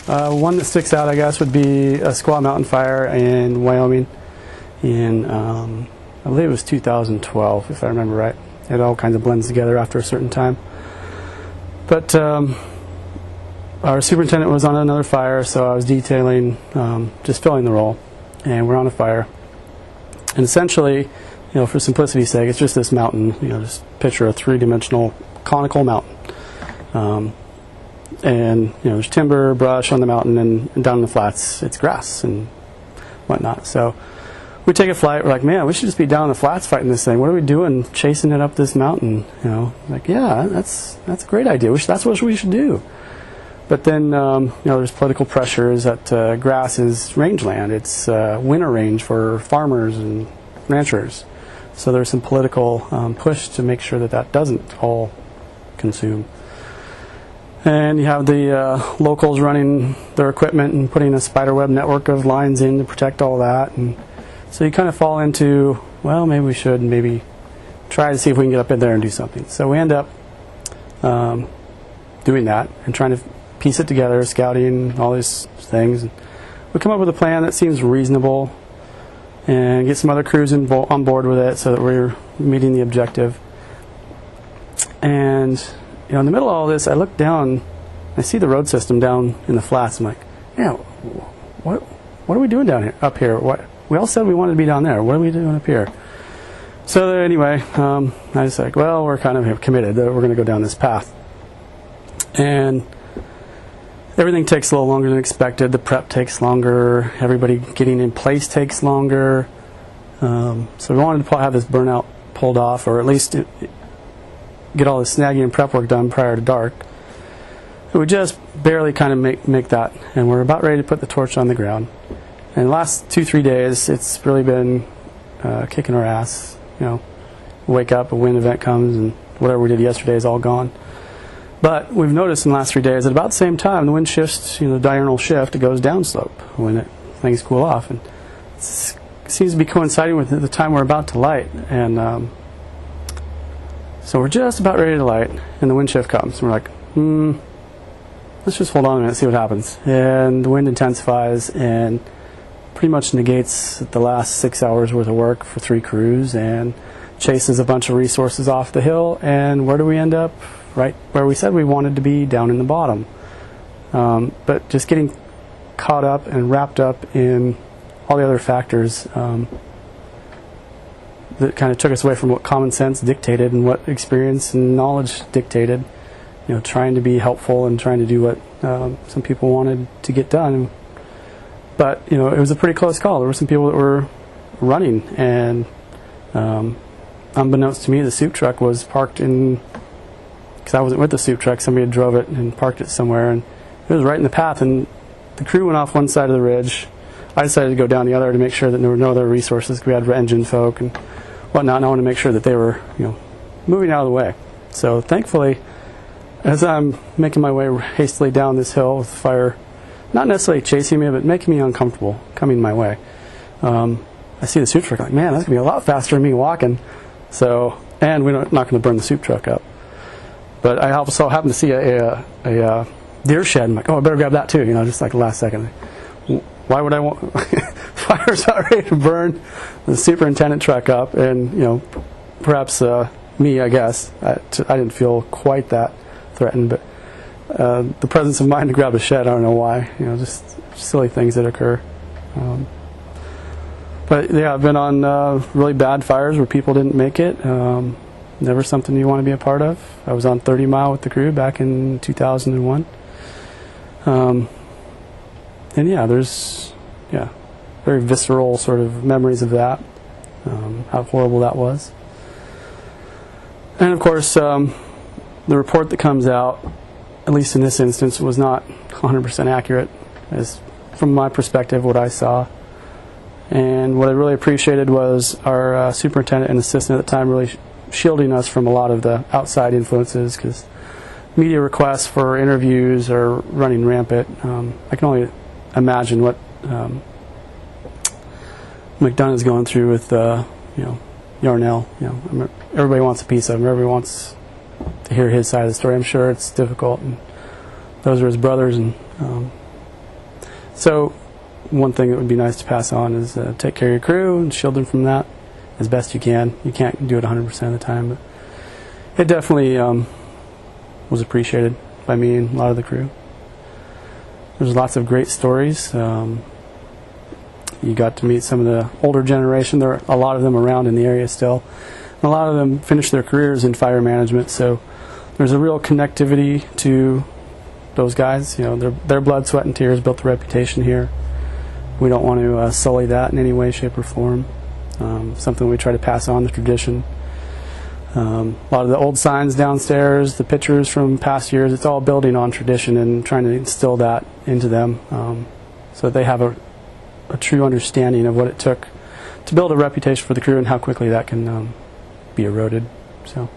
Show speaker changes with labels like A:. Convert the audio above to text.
A: One that sticks out, I guess, would be a Squaw Mountain fire in Wyoming in, I believe it was 2012, if I remember right. It all kind of blends together after a certain time. But our superintendent was on another fire, so I was detailing, just filling the role, and we're on a fire. And essentially, for simplicity's sake, it's just this mountain. Just picture a three-dimensional conical mountain. And there's timber, brush on the mountain, and down in the flats, it's grass and whatnot. So we take a flight. We're like, man, we should just be down in the flats fighting this thing. What are we doing, chasing it up this mountain? Like, yeah, that's a great idea. That's what we should do. But then, there's political pressures that grass is rangeland. It's winter range for farmers and ranchers. So there's some political push to make sure that doesn't all consume. And you have the locals running their equipment and putting a spiderweb network of lines in to protect all that. And so you kind of fall into, well, maybe we should maybe try to see if we can get up in there and do something. So we end up doing that and trying to piece it together, scouting, all these things. We come up with a plan that seems reasonable and get some other crews on board with it so that we're meeting the objective. And in the middle of all this, I look down, I see the road system down in the flats. I'm like, yeah, what are we doing up here? We all said we wanted to be down there. What are we doing up here? So anyway, I was like, well, we're kind of committed that we're going to go down this path. And everything takes a little longer than expected. The prep takes longer. Everybody getting in place takes longer. So we wanted to have this burnout pulled off, or at least get all the snagging and prep work done prior to dark. And we just barely kind of make that, and we're about ready to put the torch on the ground. And the last 2-3 days, it's really been kicking our ass. Wake up, a wind event comes, and whatever we did yesterday is all gone. But we've noticed in the last 3 days that about the same time, the wind shifts, the diurnal shift, it goes downslope when things cool off. And it seems to be coinciding with the time we're about to light. And so we're just about ready to light, and the wind shift comes. And we're like, let's just hold on a minute and see what happens. And the wind intensifies and pretty much negates the last 6 hours worth of work for 3 crews and chases a bunch of resources off the hill. And where do we end up? Right where we said we wanted to be, down in the bottom. But just getting caught up and wrapped up in all the other factors that kind of took us away from what common sense dictated and what experience and knowledge dictated. Trying to be helpful and trying to do what some people wanted to get done. But it was a pretty close call. There were some people that were running, and unbeknownst to me, the soup truck was parked in. Because I wasn't with the soup truck, somebody had drove it and parked it somewhere, and it was right in the path. And the crew went off one side of the ridge. I decided to go down the other to make sure that there were no other resources. We had engine folk and whatnot, and I wanted to make sure that they were, moving out of the way. So thankfully, as I'm making my way hastily down this hill with the fire, not necessarily chasing me, but making me uncomfortable, coming my way, I see the soup truck. Like, man, that's gonna be a lot faster than me walking. So, and we're not going to burn the soup truck up. But I also happened to see a deer shed. I'm like, oh, I better grab that too, just like the last second. Why would I want fire's not ready to burn the superintendent truck up? And, perhaps me, I guess. I didn't feel quite that threatened, but the presence of mind to grab a shed, I don't know why. Just silly things that occur. But yeah, I've been on really bad fires where people didn't make it. Never something you want to be a part of. I was on 30 Mile with the crew back in 2001. And yeah, there's very visceral sort of memories of that, how horrible that was. And of course, the report that comes out, at least in this instance, was not 100% accurate, as from my perspective, what I saw. And what I really appreciated was our superintendent and assistant at the time really shielding us from a lot of the outside influences, because media requests for interviews are running rampant. I can only imagine what McDonough's going through with Diurnal. Everybody wants a piece of him. Everybody wants to hear his side of the story. I'm sure it's difficult. And those are his brothers, and So one thing that would be nice to pass on is take care of your crew and shield them from that as best you can. You can't do it 100% of the time, but it definitely was appreciated by me and a lot of the crew. There's lots of great stories. You got to meet some of the older generation. There are a lot of them around in the area still. And a lot of them finished their careers in fire management, so there's a real connectivity to those guys. You know, their blood, sweat, and tears built the reputation here. We don't want to sully that in any way, shape, or form. Something we try to pass on, the tradition. A lot of the old signs downstairs, the pictures from past years, it's all building on tradition and trying to instill that into them so that they have a true understanding of what it took to build a reputation for the crew and how quickly that can be eroded. So.